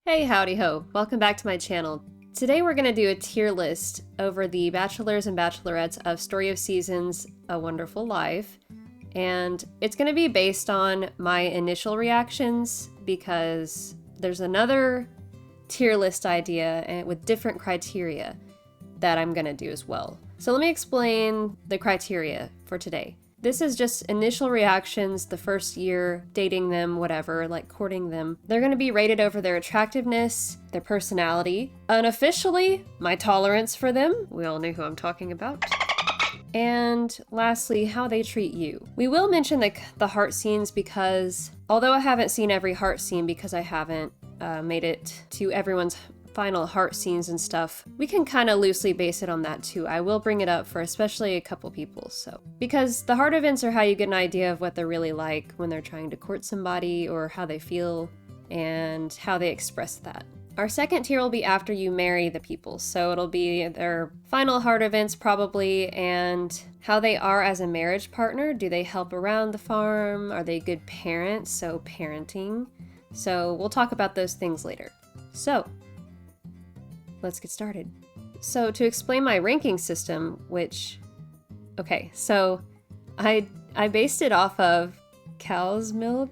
Hey, howdy ho. Welcome back to my channel. Today we're going to do a tier list over the bachelors and bachelorettes of Story of Seasons: A Wonderful Life. And it's going to be based on my initial reactions because there's another tier list idea and with different criteria that I'm going to do as well. So let me explain the criteria for today. This is just initial reactions, the first year, dating them, whatever, like courting them. They're going to be rated over their attractiveness, their personality, unofficially, my tolerance for them. We all know who I'm talking about. And lastly, how they treat you. We will mention the heart scenes because, although I haven't seen every heart scene because I haven't made it to everyone's final heart scenes and stuff, we can kind of loosely base it on that too. I will bring it up for especially a couple people, so. Because the heart events are how you get an idea of what they're really like when they're trying to court somebody or how they feel and how they express that. Our second tier will be after you marry the people, so it'll be their final heart events probably and how they are as a marriage partner. Do they help around the farm? Are they good parents? So parenting. So we'll talk about those things later. So, let's get started. So to explain my ranking system, so I based it off of cow's milk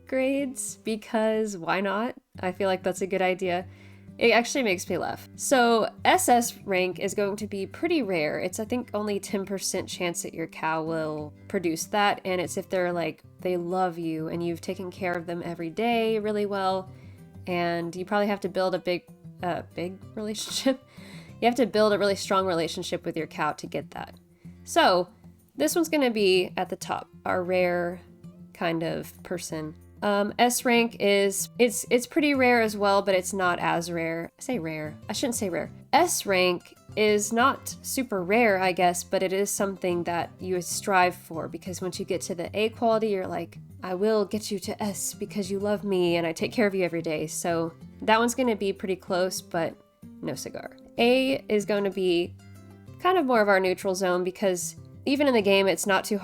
grades because why not? I feel like that's a good idea. It actually makes me laugh. So SS rank is going to be pretty rare. It's I think only 10% chance that your cow will produce that, and it's if they're like, they love you and you've taken care of them every day really well, and you probably have to build a big relationship. You have to build a really strong relationship with your cow to get that. So this one's going to be at the top, our rare kind of person. S rank is, it's pretty rare as well, but it's not as rare. I say rare. I shouldn't say rare. S rank is not super rare, I guess, but it is something that you strive for because once you get to the A quality, you're like, I will get you to S because you love me and I take care of you every day. So that one's going to be pretty close, but no cigar. A is going to be kind of more of our neutral zone because even in the game, it's not too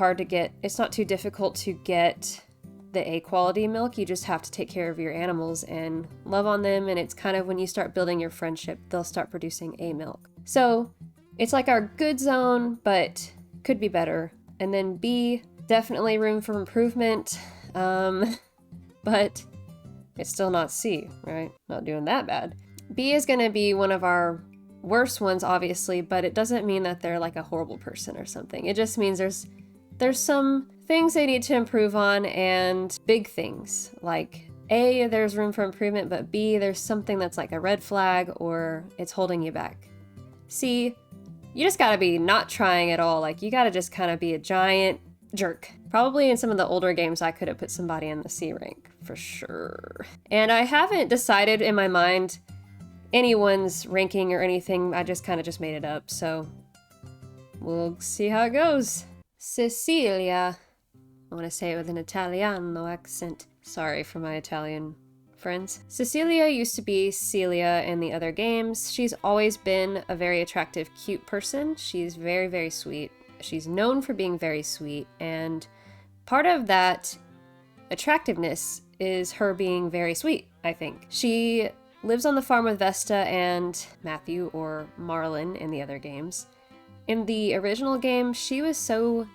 difficult to get the A quality milk. You just have to take care of your animals and love on them. And it's kind of when you start building your friendship, they'll start producing A milk. So it's like our good zone, but could be better. And then B, definitely room for improvement. But it's still not C, right? Not doing that bad. B is going to be one of our worst ones, obviously, but it doesn't mean that they're like a horrible person or something. It just means there's some things they need to improve on and big things. Like A, there's room for improvement, but B, there's something that's like a red flag or it's holding you back. C, you just gotta be not trying at all. Like you gotta just kind of be a giant jerk. Probably in some of the older games, I could have put somebody in the C rank for sure. And I haven't decided in my mind anyone's ranking or anything. I just kind of just made it up. So we'll see how it goes. Cecilia. I want to say it with an Italiano accent. Sorry for my Italian friends. Cecilia used to be Celia in the other games. She's always been a very attractive, cute person. She's very, very sweet. She's known for being very sweet, and part of that attractiveness is her being very sweet, I think. She lives on the farm with Vesta and Matthew, or Marlin in the other games. In the original game, she was still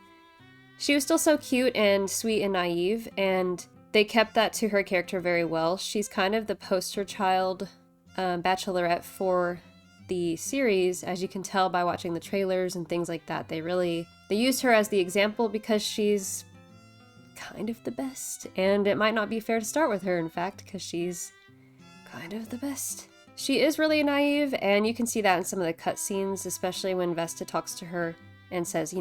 so cute and sweet and naive, and they kept that to her character very well. She's kind of the poster child bachelorette for the series, as you can tell by watching the trailers and things like that. They used her as the example because she's kind of the best, and it might not be fair to start with her, in fact, because she's kind of the best. She is really naive, and you can see that in some of the cutscenes, especially when Vesta talks to her and says,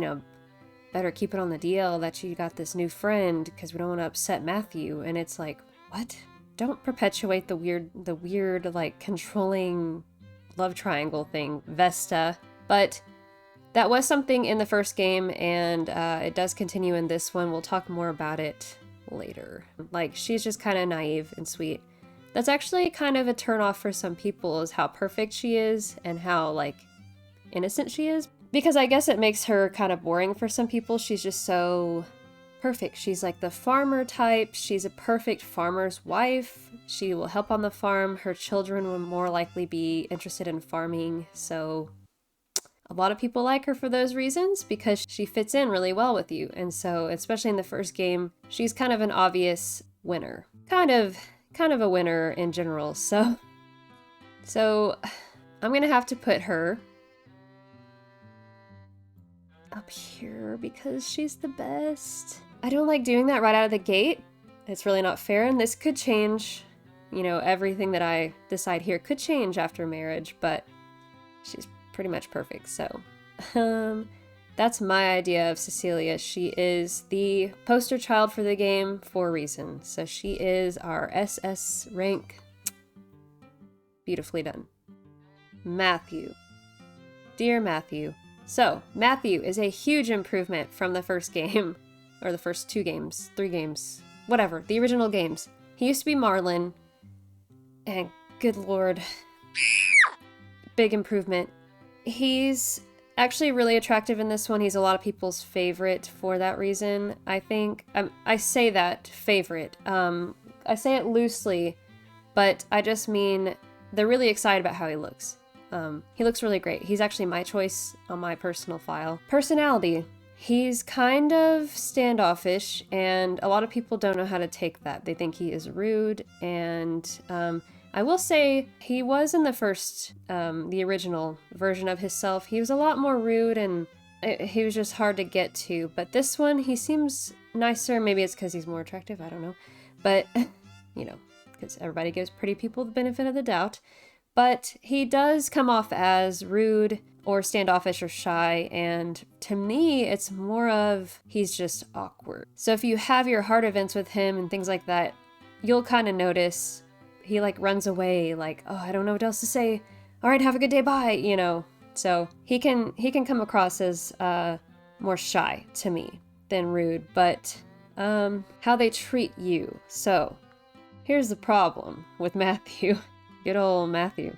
better keep it on the DL that you got this new friend because we don't want to upset Matthew. And it's like, what? Don't perpetuate the weird, like, controlling love triangle thing, Vesta. But that was something in the first game, and it does continue in this one. We'll talk more about it later. Like, she's just kind of naive and sweet. That's actually kind of a turnoff for some people, is how perfect she is and how, like, innocent she is. Because I guess it makes her kind of boring for some people. She's just so perfect. She's like the farmer type. She's a perfect farmer's wife. She will help on the farm. Her children will more likely be interested in farming. So a lot of people like her for those reasons because she fits in really well with you. And so, especially in the first game, she's kind of an obvious winner. Kind of a winner in general. So I'm gonna have to put her up here because she's the best. I don't like doing that right out of the gate. It's really not fair, and this could change. You know, everything that I decide here could change after marriage, but she's pretty much perfect. So that's my idea of Cecilia. She is the poster child for the game for a reason. So she is our SS rank. Beautifully done. Matthew. Dear Matthew. So, Matthew is a huge improvement from the first game, or the first 2 games, 3 games, whatever, the original games. He used to be Marlin, and good lord, big improvement. He's actually really attractive in this one. He's a lot of people's favorite for that reason, I think. I say that, favorite. I say it loosely, but I just mean they're really excited about how he looks. He looks really great. He's actually my choice on my personal file. Personality. He's kind of standoffish, and a lot of people don't know how to take that. They think he is rude, and I will say he was in the first, the original version of himself. He was a lot more rude, and he was just hard to get to. But this one, he seems nicer. Maybe it's because he's more attractive. I don't know. But, you know, because everybody gives pretty people the benefit of the doubt. But he does come off as rude or standoffish or shy, and to me, it's more of he's just awkward. So if you have your heart events with him and things like that, you'll kind of notice he like runs away, like, oh, I don't know what else to say. All right, have a good day, bye, you know. So he can come across as more shy to me than rude, but how they treat you. So here's the problem with Matthew. Good old Matthew.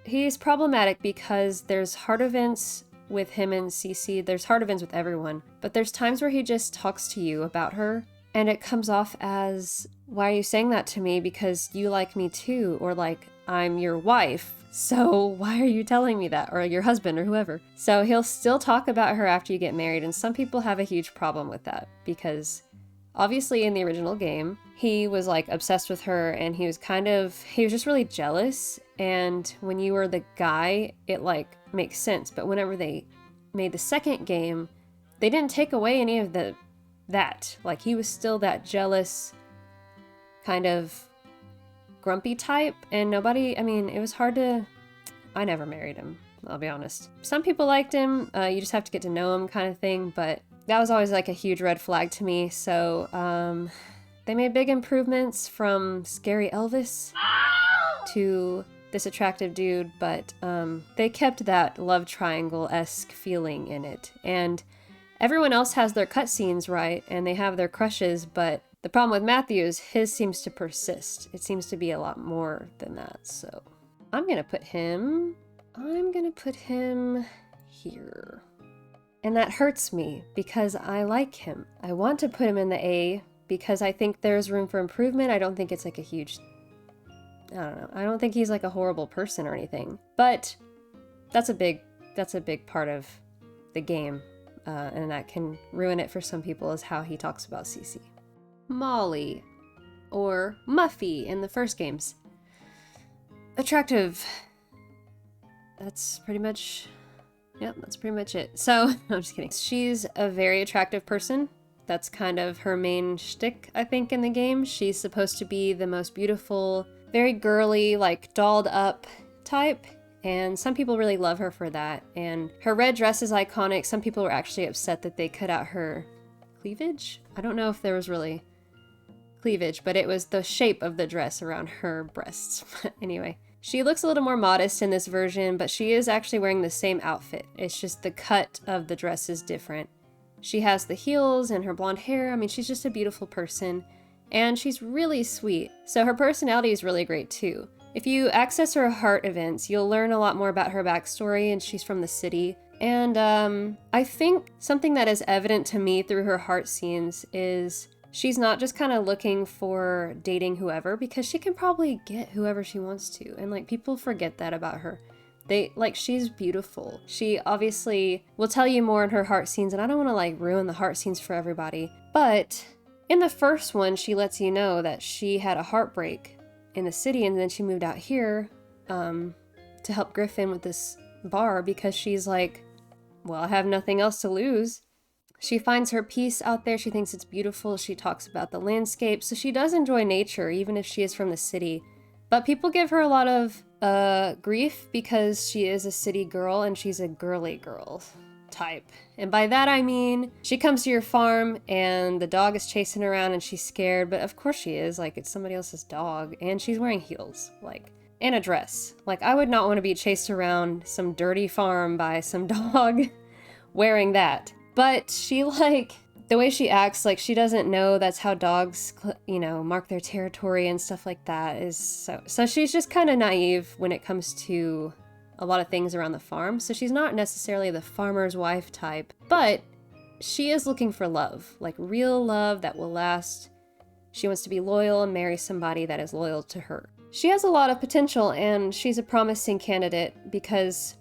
He's problematic because there's heart events with him and Cece. There's heart events with everyone. But there's times where he just talks to you about her, and it comes off as, why are you saying that to me? Because you like me too. Or like, I'm your wife. So why are you telling me that? Or your husband or whoever. So he'll still talk about her after you get married. And some people have a huge problem with that because obviously in the original game, he was like obsessed with her, and he was just really jealous. And when you were the guy, it like makes sense. But whenever they made the second game, they didn't take away any of that. Like he was still that jealous, kind of grumpy type. And it was hard to, I never married him, I'll be honest. Some people liked him, you just have to get to know him kind of thing. But that was always like a huge red flag to me. So they made big improvements from Scary Elvis to this attractive dude, but they kept that love triangle-esque feeling in it. And everyone else has their cutscenes, right? And they have their crushes, but the problem with Matthew is his seems to persist. It seems to be a lot more than that. So I'm gonna put him here. And that hurts me because I like him. I want to put him in the A because I think there's room for improvement. I don't think it's like a huge, I don't know. I don't think he's like a horrible person or anything. But that's a big part of the game. And that can ruin it for some people is how he talks about Cece. Molly, or Muffy in the first games. Attractive. That's pretty much it. So, I'm just kidding. She's a very attractive person. That's kind of her main shtick, I think, in the game. She's supposed to be the most beautiful, very girly, like dolled up type. And some people really love her for that. And her red dress is iconic. Some people were actually upset that they cut out her cleavage. I don't know if there was really cleavage, but it was the shape of the dress around her breasts. Anyway, she looks a little more modest in this version, but she is actually wearing the same outfit. It's just the cut of the dress is different. She has the heels and her blonde hair. I mean, she's just a beautiful person, and she's really sweet. So her personality is really great too. If you access her heart events, you'll learn a lot more about her backstory, and she's from the city. And I think something that is evident to me through her heart scenes is she's not just kind of looking for dating whoever, because she can probably get whoever she wants to. And like, people forget that about her. She's beautiful. She obviously will tell you more in her heart scenes, and I don't want to like ruin the heart scenes for everybody. But in the first one, she lets you know that she had a heartbreak in the city, and then she moved out here to help Griffin with this bar because she's like, well, I have nothing else to lose. She finds her peace out there. She thinks it's beautiful. She talks about the landscape. So she does enjoy nature, even if she is from the city. But people give her a lot of grief because she is a city girl and she's a girly girl type. And by that I mean, she comes to your farm and the dog is chasing her around and she's scared. But of course she is. Like, it's somebody else's dog. And she's wearing heels. Like, and a dress. Like, I would not want to be chased around some dirty farm by some dog wearing that. But she, like, the way she acts, like, she doesn't know that's how dogs, you know, mark their territory and stuff like that is so she's just kind of naive when it comes to a lot of things around the farm. So she's not necessarily the farmer's wife type, but she is looking for love, like real love that will last. She wants to be loyal and marry somebody that is loyal to her. She has a lot of potential, and she's a promising candidate because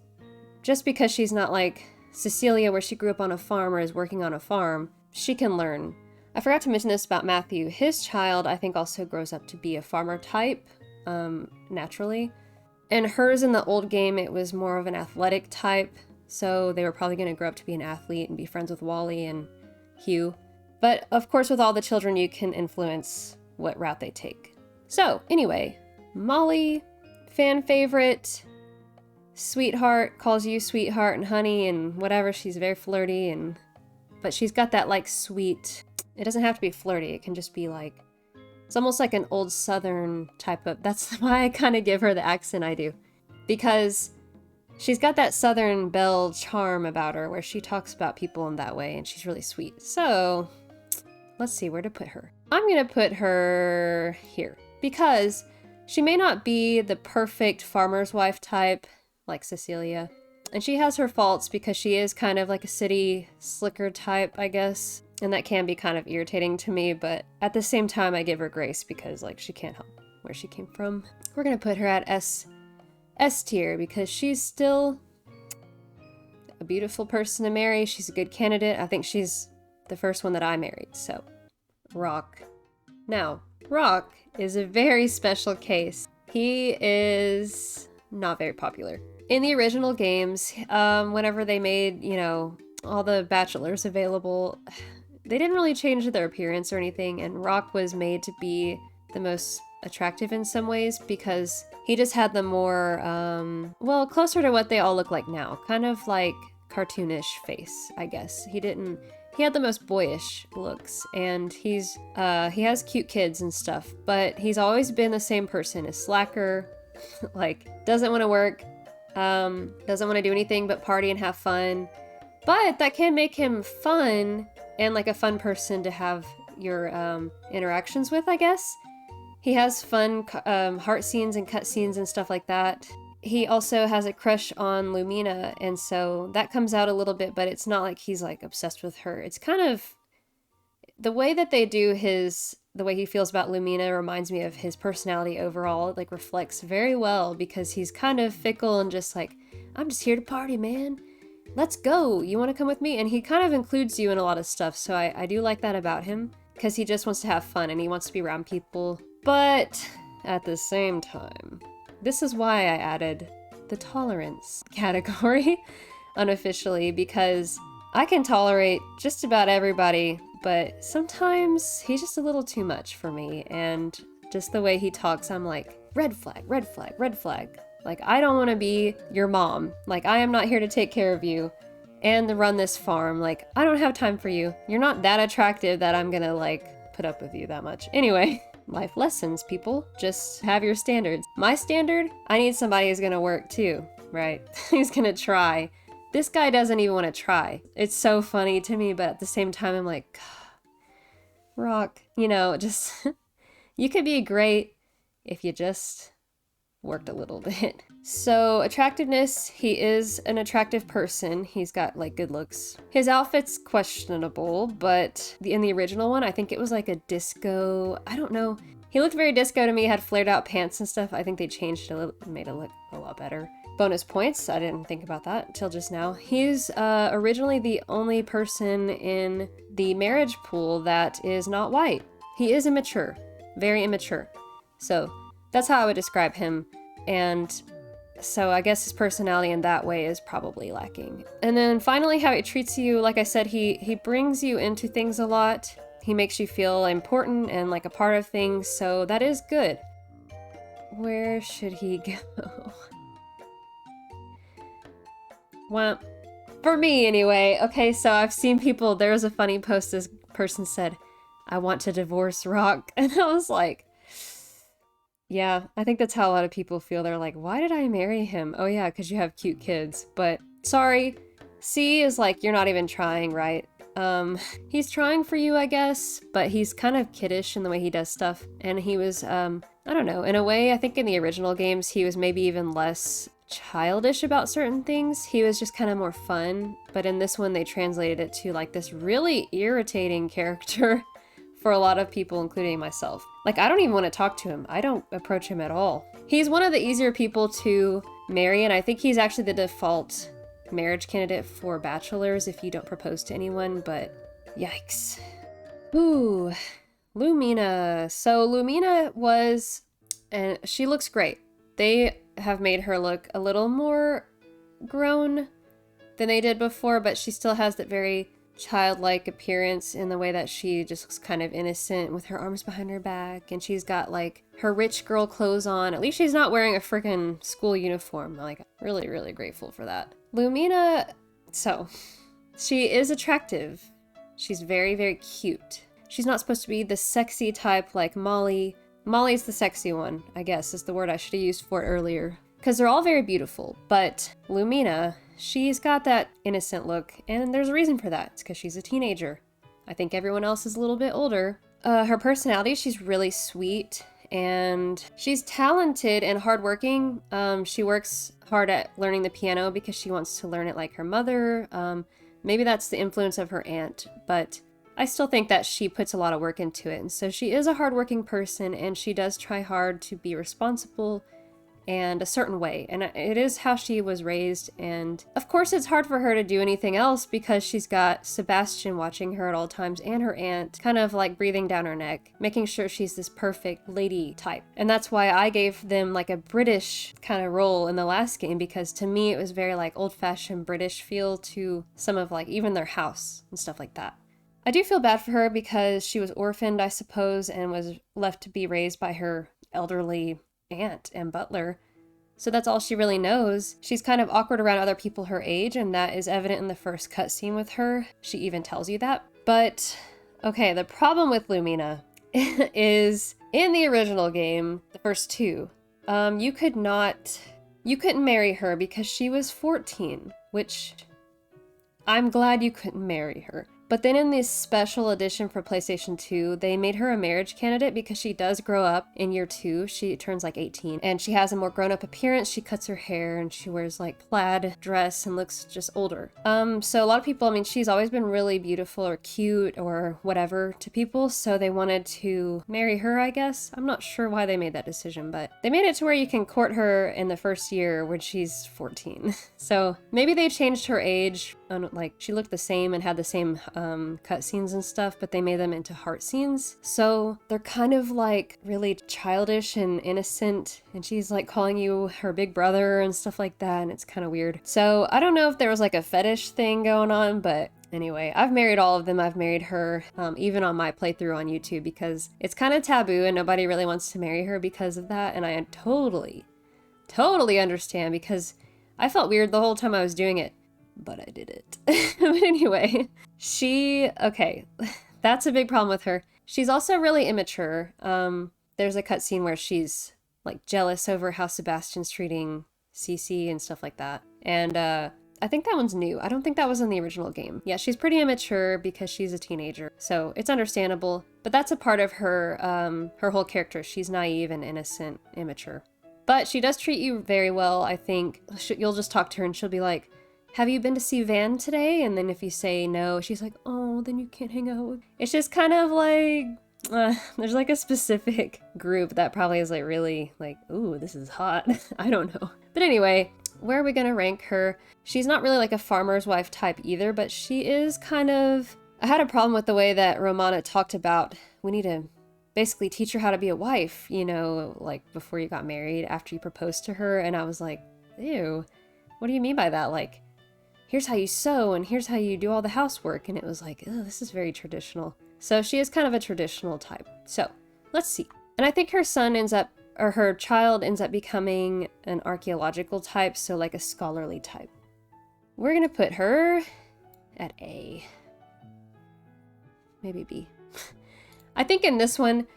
just because she's not like Cecilia, where she grew up on a farm or is working on a farm, she can learn. I forgot to mention this about Matthew. His child, I think, also grows up to be a farmer type, naturally. And hers in the old game, it was more of an athletic type, so they were probably going to grow up to be an athlete and be friends with Wally and Hugh. But of course, with all the children, you can influence what route they take. So anyway, Molly, fan favorite, sweetheart, calls you sweetheart and honey and whatever. She's very flirty, but she's got that like sweet, it doesn't have to be flirty. It can just be like, it's almost like an old Southern type of, that's why I kind of give her the accent I do. Because she's got that Southern belle charm about her where she talks about people in that way and she's really sweet. So let's see where to put her. I'm going to put her here because she may not be the perfect farmer's wife type like Cecilia. And she has her faults because she is kind of like a city slicker type, I guess. And that can be kind of irritating to me, but at the same time, I give her grace because like she can't help where she came from. We're going to put her at S tier because she's still a beautiful person to marry. She's a good candidate. I think she's the first one that I married, so Rock. Now, Rock is a very special case. He is not very popular. In the original games, whenever they made, you know, all the bachelors available, they didn't really change their appearance or anything, and Rock was made to be the most attractive in some ways because he just had the more, well, closer to what they all look like now. Kind of like cartoonish face, I guess. He had the most boyish looks, and he has cute kids and stuff, but he's always been the same person, a slacker, like, doesn't want to work, doesn't want to do anything but party and have fun, but that can make him fun and like a fun person to have your interactions with, I guess. He has fun heart scenes and cut scenes and stuff like that. He also has a crush on Lumina, and so that comes out a little bit, but it's not like he's like obsessed with her. It's kind of the way that they do the way he feels about Lumina reminds me of his personality overall. It like reflects very well because he's kind of fickle and just like, I'm just here to party, man. Let's go. You want to come with me? And he kind of includes you in a lot of stuff. So I do like that about him because he just wants to have fun and he wants to be around people. But at the same time, this is why I added the tolerance category unofficially, because I can tolerate just about everybody, but sometimes he's just a little too much for me. And just the way he talks, I'm like, red flag, red flag, red flag. Like, I don't want to be your mom. Like, I am not here to take care of you and to run this farm. Like, I don't have time for you. You're not that attractive that I'm gonna, like, put up with you that much. Anyway, life lessons, people. Just have your standards. My standard, I need somebody who's gonna work too, right? Who's gonna try. This guy doesn't even want to try. It's so funny to me, but at the same time, I'm like, Rock, you know, just, you could be great if you just worked a little bit. So attractiveness, he is an attractive person. He's got like good looks. His outfit's questionable, but in the original one, I think it was like a disco, I don't know. He looked very disco to me, had flared out pants and stuff. I think they changed it a little, made it look a lot better. Bonus points, I didn't think about that until just now. He's originally the only person in the marriage pool that is not white. He is immature, very immature. So that's how I would describe him. And so I guess his personality in that way is probably lacking. And then finally, how he treats you, like I said, he brings you into things a lot. He makes you feel important and like a part of things, so that is good. Where should he go? Well, for me anyway. Okay, so I've seen people, there was a funny post, this person said, I want to divorce Rock. And I was like, yeah, I think that's how a lot of people feel. They're like, why did I marry him? Oh yeah, because you have cute kids. But sorry, C is like, you're not even trying, right? He's trying for you, I guess, but he's kind of kiddish in the way he does stuff. And he was, I don't know, in a way, I think in the original games, he was maybe even less childish about certain things. He was just kind of more fun. But in this one, they translated it to like this really irritating character for a lot of people, including myself. Like, I don't even want to talk to him. I don't approach him at all. He's one of the easier people to marry, and I think he's actually the default marriage candidate for bachelors if you don't propose to anyone, but yikes. Ooh, Lumina. So Lumina was, and she looks great. They have made her look a little more grown than they did before, but she still has that very childlike appearance in the way that she just looks kind of innocent with her arms behind her back, and she's got like her rich girl clothes on. At least she's not wearing a freaking school uniform. Like, really, really grateful for that. Lumina, so she is attractive. She's very, very cute. She's not supposed to be the sexy type like Molly. Molly's the sexy one, I guess, is the word I should have used for it earlier. Because they're all very beautiful, but Lumina, she's got that innocent look, and there's a reason for that. It's because she's a teenager. I think everyone else is a little bit older. Her personality, she's really sweet, and she's talented and hardworking. She works hard at learning the piano because she wants to learn it like her mother. Maybe that's the influence of her aunt, but I still think that she puts a lot of work into it. And so she is a hardworking person, and she does try hard to be responsible and a certain way, and it is how she was raised. And of course it's hard for her to do anything else because she's got Sebastian watching her at all times and her aunt kind of like breathing down her neck, making sure she's this perfect lady type. And that's why I gave them like a British kind of role in the last game, because to me it was very like old-fashioned British feel to some of like even their house and stuff like that. I do feel bad for her because she was orphaned, I suppose, and was left to be raised by her elderly aunt and butler. So that's all she really knows. She's kind of awkward around other people her age, and that is evident in the first cutscene with her. She even tells you that. But, okay, the problem with Lumina is in the original game, the first two, you couldn't marry her because she was 14, which I'm glad you couldn't marry her. But then in this special edition for PlayStation 2, they made her a marriage candidate because she does grow up in year 2. She turns like 18, and she has a more grown-up appearance. She cuts her hair and she wears like plaid dress and looks just older. So a lot of people, I mean, she's always been really beautiful or cute or whatever to people, so they wanted to marry her, I guess. I'm not sure why they made that decision, but they made it to where you can court her in the first year when she's 14. So maybe they changed her age. Like, she looked the same and had the same cutscenes and stuff, but they made them into heart scenes. So they're kind of like really childish and innocent, and she's like calling you her big brother and stuff like that, and it's kind of weird. So I don't know if there was like a fetish thing going on, but anyway, I've married all of them. I've married her, even on my playthrough on YouTube, because it's kind of taboo and nobody really wants to marry her because of that, and I totally understand, because I felt weird the whole time I was doing it. But I did it. But anyway, okay, that's a big problem with her. She's also really immature. There's a cutscene where she's like jealous over how Sebastian's treating Cece and stuff like that. And I think that one's new. I don't think that was in the original game. Yeah, she's pretty immature because she's a teenager, so it's understandable. But that's a part of her, her whole character. She's naive and innocent, immature. But she does treat you very well, I think. You'll just talk to her and she'll be like, have you been to see Van today? And then if you say no, she's like, oh, then you can't hang out with... It's just kind of like... there's like a specific group that probably is like really like, ooh, this is hot. I don't know. But anyway, where are we gonna rank her? She's not really like a farmer's wife type either, but she is kind of... I had a problem with the way that Romana talked about, we need to basically teach her how to be a wife, you know, like before you got married, after you proposed to her. And I was like, ew, what do you mean by that? Like, here's how you sew and here's how you do all the housework. And it was like, oh, this is very traditional. So she is kind of a traditional type. So let's see. And I think her son ends up, or her child ends up becoming an archaeological type. So like a scholarly type. We're going to put her at A. Maybe B. I think in this one,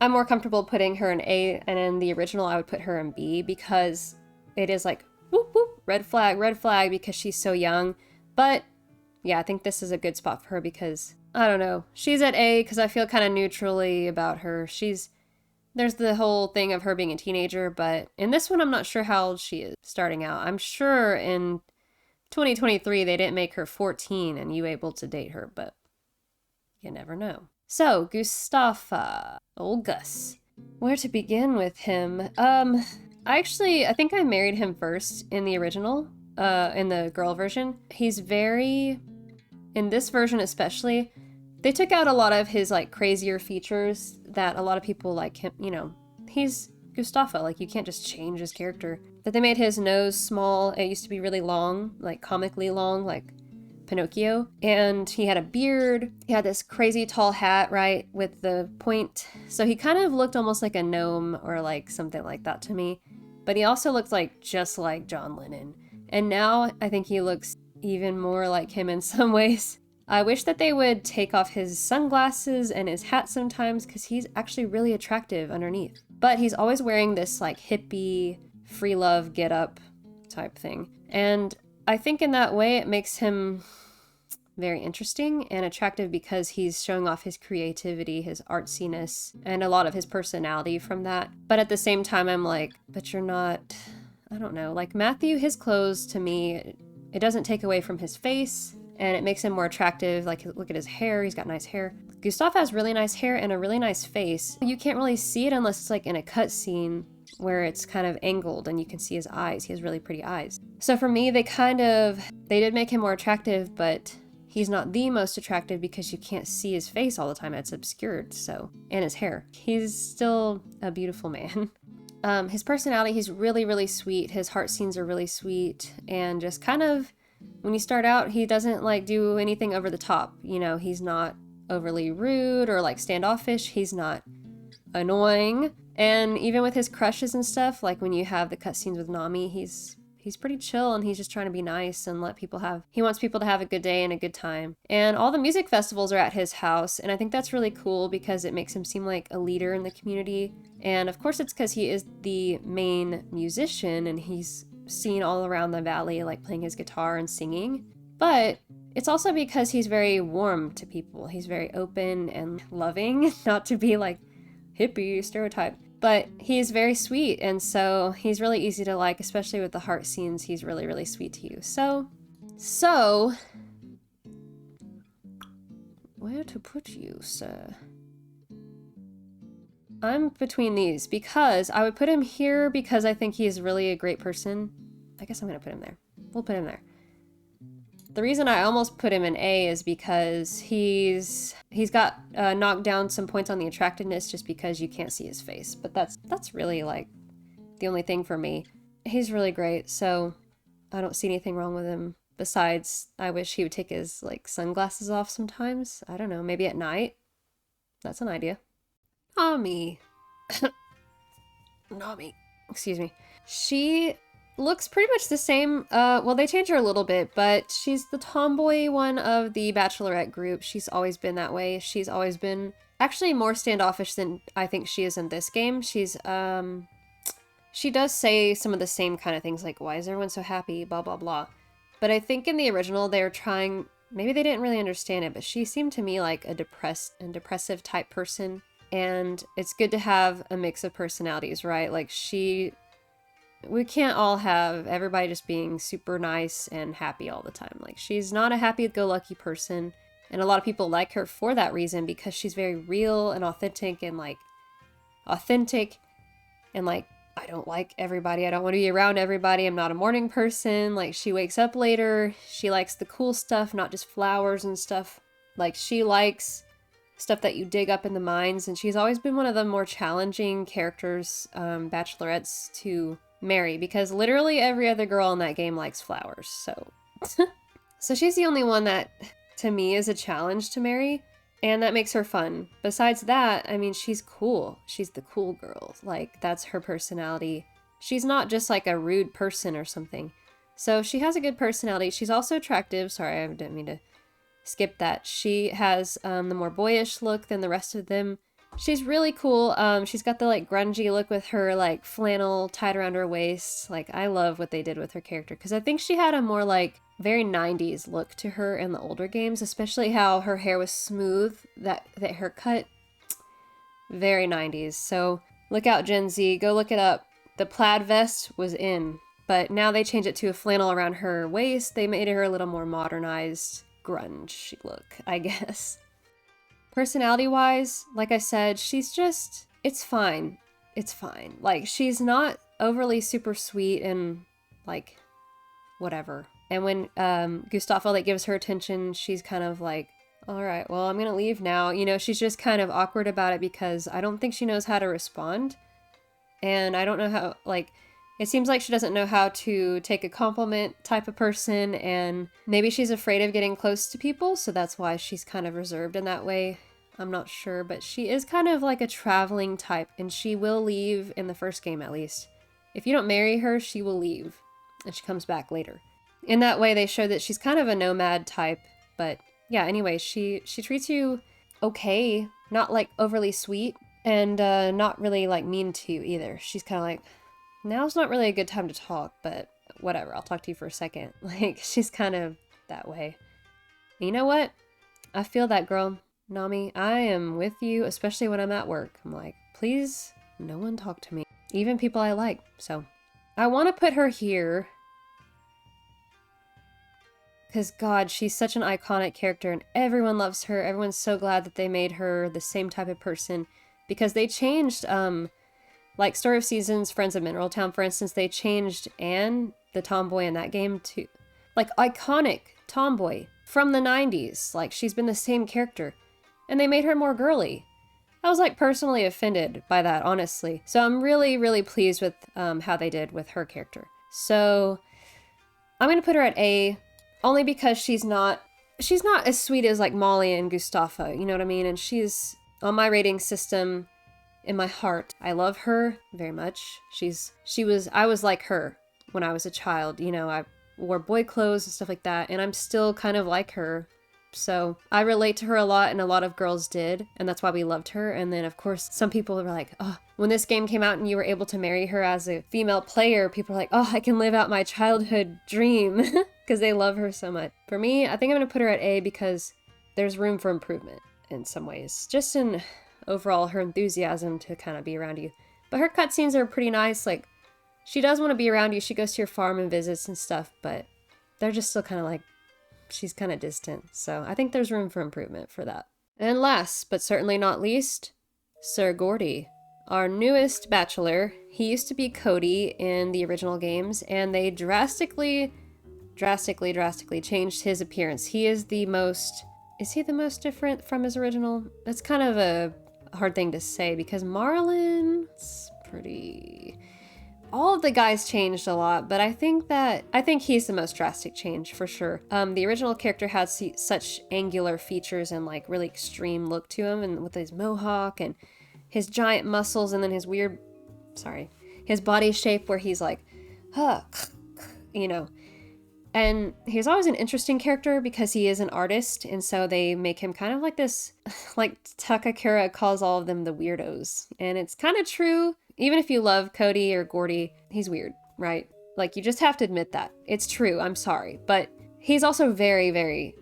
I'm more comfortable putting her in A, and in the original, I would put her in B because it is like, whoop, whoop, red flag, because she's so young. But yeah, I think this is a good spot for her because, I don't know, she's at A because I feel kind of neutrally about her. There's the whole thing of her being a teenager, but in this one, I'm not sure how old she is starting out. I'm sure in 2023, they didn't make her 14 and you able to date her, but you never know. So, Gustafa, old Gus. Where to begin with him? I think I married him first in the original, in the girl version. He's very, in this version especially, they took out a lot of his like crazier features that a lot of people like him, you know, he's Gustafa, like you can't just change his character. But they made his nose small. It used to be really long, like comically long, like Pinocchio, and he had a beard. He had this crazy tall hat, right, with the point. So he kind of looked almost like a gnome or like something like that to me. But he also looked like just like John Lennon. And now I think he looks even more like him in some ways. I wish that they would take off his sunglasses and his hat sometimes because he's actually really attractive underneath. But he's always wearing this like hippie, free love, get up type thing. And I think in that way it makes him very interesting and attractive because he's showing off his creativity, his artsiness, and a lot of his personality from that. But at the same time, I'm like, but you're not, I don't know, like Matthew, his clothes to me, it doesn't take away from his face and it makes him more attractive. Like, look at his hair, he's got nice hair. Gustav has really nice hair and a really nice face. You can't really see it unless it's like in a cut scene where it's kind of angled and you can see his eyes. He has really pretty eyes. So for me, they did make him more attractive, but he's not the most attractive because you can't see his face all the time. It's obscured, so. And his hair. He's still a beautiful man. His personality, he's really, really sweet. His heart scenes are really sweet. And just kind of, when you start out, he doesn't like do anything over the top. You know, he's not overly rude or like standoffish. He's not annoying. And even with his crushes and stuff, like when you have the cutscenes with Nami, he's pretty chill and he's just trying to be nice and he wants people to have a good day and a good time. And all the music festivals are at his house, and I think that's really cool because it makes him seem like a leader in the community. And of course it's because he is the main musician and he's seen all around the valley like playing his guitar and singing. But it's also because he's very warm to people. He's very open and loving, not to be like hippie stereotype. But he's very sweet, and so he's really easy to like, especially with the heart scenes. He's really, really sweet to you. So, where to put you, sir? I'm between these because I would put him here because I think he's really a great person. I guess I'm gonna put him there. We'll put him there. The reason I almost put him in A is because he's got knocked down some points on the attractiveness just because you can't see his face. But that's really like the only thing for me. He's really great, so I don't see anything wrong with him. Besides, I wish he would take his like sunglasses off sometimes. I don't know, maybe at night. That's an idea. Nami. Nami. Excuse me. She looks pretty much the same. Well, they changed her a little bit, but she's the tomboy one of the bachelorette group. She's always been that way. She's always been actually more standoffish than I think she is in this game. She does say some of the same kind of things like, why is everyone so happy, blah, blah, blah. But I think in the original, they were trying, maybe they didn't really understand it, but she seemed to me like a depressive type person. and it's good to have a mix of personalities, right? Like we can't all have everybody just being super nice and happy all the time. Like, she's not a happy-go-lucky person, and a lot of people like her for that reason, because she's very real and authentic and I don't like everybody. I don't want to be around everybody. I'm not a morning person. Like, she wakes up later. She likes the cool stuff, not just flowers and stuff. Like, she likes stuff that you dig up in the mines, and she's always been one of the more challenging characters, bachelorettes, to marry, because literally every other girl in that game likes flowers, so she's the only one that, to me, is a challenge to marry, and that makes her fun. Besides that, I mean, she's cool. She's the cool girl. Like, that's her personality. She's not just like a rude person or something. So she has a good personality. She's also attractive. Sorry, I didn't mean to skip that. She has the more boyish look than the rest of them. She's really cool. She's got the like grungy look with her like flannel tied around her waist. Like, I love what they did with her character, because I think she had a more like very 90s look to her in the older games, especially how her hair was smooth. That haircut, very 90s. So look out, Gen Z, go look it up. The plaid vest was in, but now they changed it to a flannel around her waist. They made her a little more modernized grunge look, I guess. Personality-wise, like I said, she's just, it's fine. It's fine. Like, she's not overly super sweet and, like, whatever. And when Gustafa, like, gives her attention, she's kind of like, all right, well, I'm gonna leave now. You know, she's just kind of awkward about it, because I don't think she knows how to respond. And I don't know how, like, it seems like she doesn't know how to take a compliment type of person, and maybe she's afraid of getting close to people, so that's why she's kind of reserved in that way. I'm not sure, but she is kind of like a traveling type, and she will leave in the first game at least. If you don't marry her, she will leave, and she comes back later. In that way, they show that she's kind of a nomad type, but yeah, anyway, she treats you okay, not like overly sweet, and not really like mean to you either. She's kind of like, now's not really a good time to talk, but whatever, I'll talk to you for a second. Like, she's kind of that way. And you know what? I feel that, girl. Nami, I am with you, especially when I'm at work. I'm like, please, no one talk to me. Even people I like. So, I want to put her here, because, God, she's such an iconic character, and everyone loves her. Everyone's so glad that they made her the same type of person, because they changed, like Story of Seasons, Friends of Mineral Town, for instance, they changed Anne, the tomboy in that game, to, like, iconic tomboy from the 90s. Like, she's been the same character, and they made her more girly. I was, like, personally offended by that, honestly. So I'm really, really pleased with how they did with her character. So I'm going to put her at A, only because she's not as sweet as, like, Molly and Gustafa, you know what I mean? And she's on my rating system. In my heart, I love her very much. I was like her when I was a child. You know, I wore boy clothes and stuff like that, and I'm still kind of like her. So I relate to her a lot, and a lot of girls did, and that's why we loved her. And then, of course, some people were like, oh, when this game came out and you were able to marry her as a female player, people were like, oh, I can live out my childhood dream, because they love her so much. For me, I think I'm going to put her at A, because there's room for improvement in some ways. Just in overall her enthusiasm to kind of be around you. But her cutscenes are pretty nice. Like, she does want to be around you. She goes to your farm and visits and stuff, but they're just still kind of like, she's kind of distant. So I think there's room for improvement for that. And last, but certainly not least, Sir Gordy, our newest bachelor. He used to be Cody in the original games, and they drastically changed his appearance. Is he the most different from his original? That's kind of a hard thing to say, because Marlon's pretty... All of the guys changed a lot, but I think he's the most drastic change for sure. The original character had such angular features and like really extreme look to him, and with his mohawk and his giant muscles, and then his body shape where he's like, huh, you know. And he's always an interesting character because he is an artist, and so they make him kind of like this, like Takakura calls all of them the weirdos. And it's kind of true. Even if you love Cody or Gordy, he's weird, right? Like, you just have to admit that. It's true, I'm sorry. But he's also very, very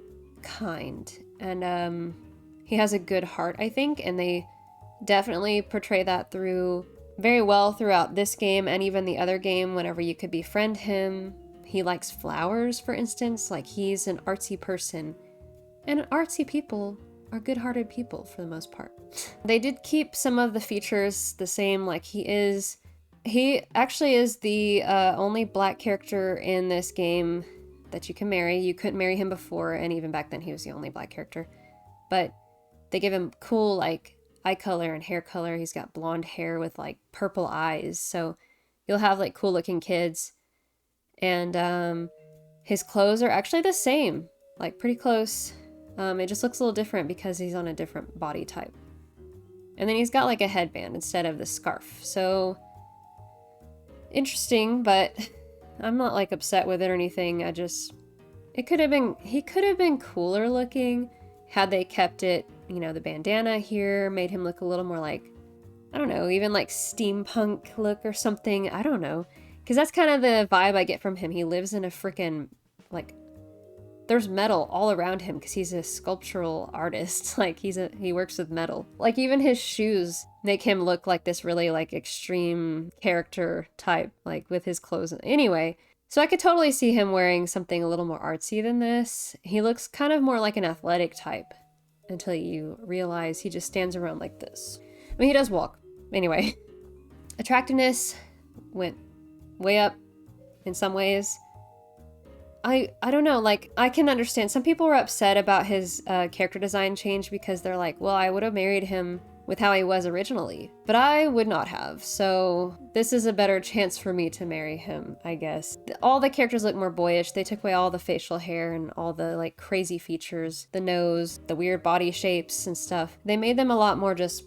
kind. And he has a good heart, I think, and they definitely portray that through very well throughout this game and even the other game whenever you could befriend him. He likes flowers, for instance, like he's an artsy person. And artsy people are good-hearted people for the most part. They did keep some of the features the same, like he actually is the only black character in this game that you can marry. You couldn't marry him before, and even back then he was the only black character. But they give him cool, like, eye color and hair color. He's got blonde hair with, like, purple eyes. So you'll have, like, cool-looking kids. And his clothes are actually the same, like, pretty close. It just looks a little different because he's on a different body type. And then he's got, like, a headband instead of the scarf. So interesting, but I'm not like upset with it or anything. He could have been cooler looking had they kept it, you know, the bandana here made him look a little more like, I don't know, even like steampunk look or something. I don't know. Because that's kind of the vibe I get from him. He lives in a freaking, like, there's metal all around him because he's a sculptural artist. Like, he works with metal. Like, even his shoes make him look like this really, like, extreme character type, like, with his clothes. Anyway, so I could totally see him wearing something a little more artsy than this. He looks kind of more like an athletic type until you realize he just stands around like this. I mean, he does walk. Anyway, attractiveness went way up in some ways. I don't know, like, I can understand. Some people were upset about his character design change because they're like, well, I would have married him with how he was originally, but I would not have. So this is a better chance for me to marry him, I guess. All the characters look more boyish. They took away all the facial hair and all the, like, crazy features, the nose, the weird body shapes and stuff. They made them a lot more just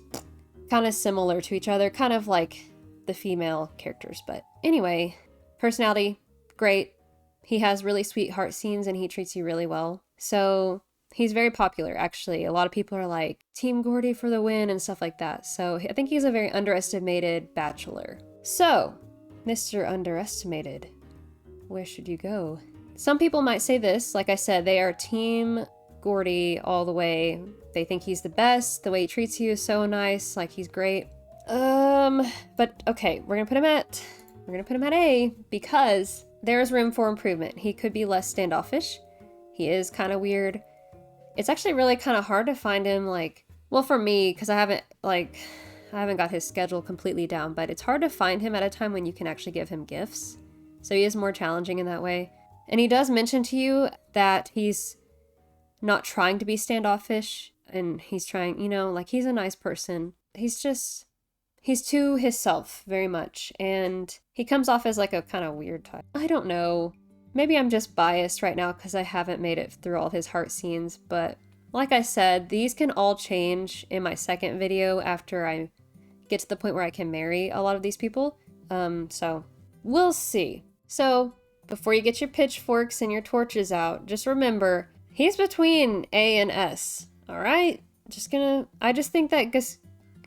kind of similar to each other, kind of like the female characters. But anyway, personality, great. He has really sweet heart scenes and he treats you really well. So he's very popular, actually. A lot of people are like, Team Gordy for the win and stuff like that. So I think he's a very underestimated bachelor. So, Mr. Underestimated, where should you go? Some people might say this. Like I said, they are Team Gordy all the way. They think he's the best. The way he treats you is so nice. Like, he's great. But okay, we're gonna put him at A because there's room for improvement. He could be less standoffish. He is kind of weird. It's actually really kind of hard to find him, like, well, for me, because I haven't got his schedule completely down, but it's hard to find him at a time when you can actually give him gifts. So he is more challenging in that way. And he does mention to you that he's not trying to be standoffish, and he's trying, you know, like, he's a nice person. He's to himself very much, and he comes off as like a kind of weird type. I don't know. Maybe I'm just biased right now because I haven't made it through all his heart scenes, but like I said, these can all change in my second video after I get to the point where I can marry a lot of these people. So we'll see. So before you get your pitchforks and your torches out, just remember, he's between A and S, all right? I just think that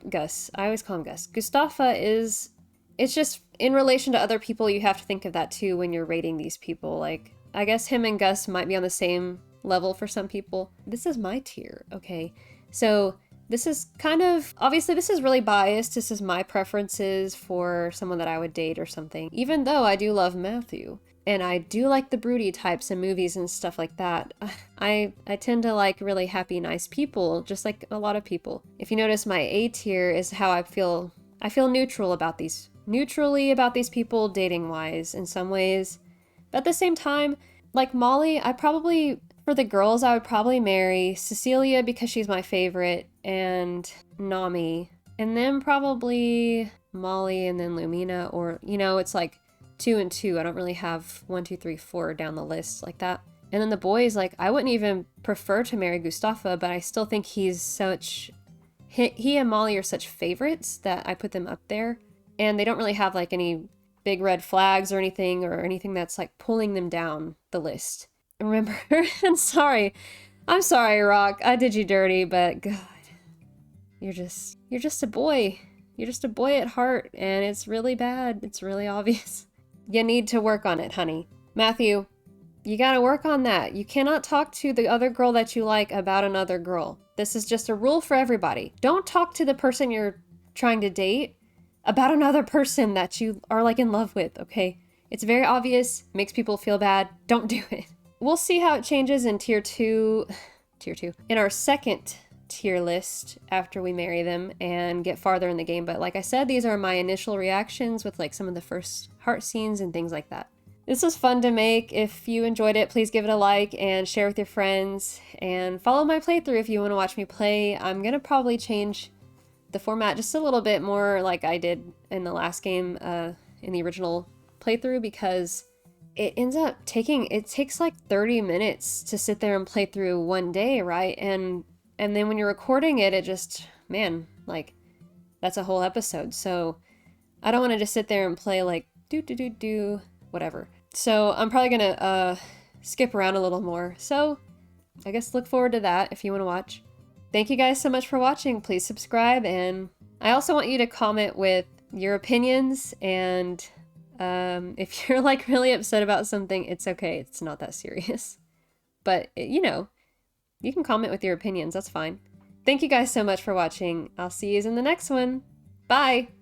Gus, I always call him Gus. Gustafa it's just in relation to other people, you have to think of that too when you're rating these people. Like, I guess him and Gus might be on the same level for some people. This is my tier, okay? So this is kind of, obviously this is really biased. This is my preferences for someone that I would date or something, even though I do love Matthew. And I do like the broody types in movies and stuff like that. I tend to like really happy, nice people, just like a lot of people. If you notice, my A tier is how I feel neutrally about these people dating-wise in some ways. But at the same time, like Molly, for the girls, I would probably marry Cecilia because she's my favorite, and Nami. And then probably Molly and then Lumina, or, you know, it's like 2 and 2. I don't really have 1, 2, 3, 4 down the list like that. And then the boys, like, I wouldn't even prefer to marry Gustafa, but I still think he and Molly are such favorites that I put them up there. And they don't really have like any big red flags or anything that's like pulling them down the list. Remember, I'm sorry, Rock, I did you dirty, but God, you're just a boy. You're just a boy at heart, and it's really bad. It's really obvious. You need to work on it, honey. Matthew, You gotta work on that. You cannot talk to the other girl that you like about another girl. This is just a rule for everybody. Don't talk to the person you're trying to date about another person that you are like in love with, okay? It's very obvious, makes people feel bad. Don't do it. We'll see how it changes in tier 2, in our second tier list after we marry them and get farther in the game. But like I said, these are my initial reactions with like some of the first heart scenes and things like that. This was fun to make. If you enjoyed it, please give it a like and share with your friends, and follow my playthrough if you want to watch me play. I'm gonna probably change the format just a little bit more like I did in the last game, in the original playthrough, because it takes like 30 minutes to sit there and play through one day, right? And then when you're recording it, it just, man, like, that's a whole episode. So I don't want to just sit there and play like whatever. So I'm probably gonna skip around a little more. So I guess look forward to that if you want to watch. Thank you guys so much for watching. Please subscribe, and I also want you to comment with your opinions, and if you're like really upset about something, it's okay. It's not that serious. But, you know, you can comment with your opinions. That's fine. Thank you guys so much for watching. I'll see you in the next one. Bye!